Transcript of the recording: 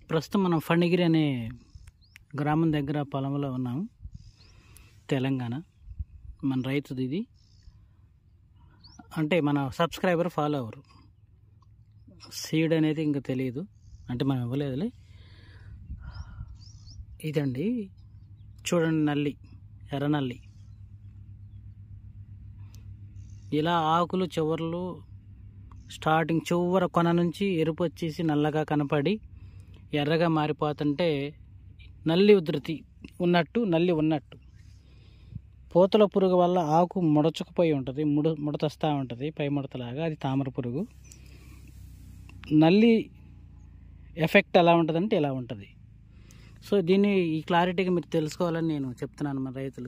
ప్రస్తుతం మనం ఫణిగిరి అనే గ్రామం దగ్గర పొలంలో ఉన్నాము. తెలంగాణ మన రైతుది ఇది. అంటే మన సబ్స్క్రైబర్ ఫాలో అవ్వరు. సీడ్ అనేది ఇంకా తెలియదు, అంటే మనం ఇవ్వలేదులే. ఇదండి చూడండి, నల్లి, ఎర్ర నల్లి. ఇలా ఆకులు చివర్లు స్టార్టింగ్ చివర కొన నుంచి ఎరుపు వచ్చేసి నల్లగా కనపడి ఎర్రగా మారిపోతుంటే నల్లి ఉధృతి ఉన్నట్టు, నల్లి ఉన్నట్టు. పూతల పురుగు వల్ల ఆకు ముడచుకుపోయి ఉంటుంది, ముడతస్తూ ఉంటుంది, పై ముడతలాగా. అది తామర పురుగు. నల్లి ఎఫెక్ట్ ఎలా ఉంటుందంటే ఇలా ఉంటుంది. సో దీన్ని ఈ క్లారిటీగా మీరు తెలుసుకోవాలని నేను చెప్తున్నాను మన రైతులు.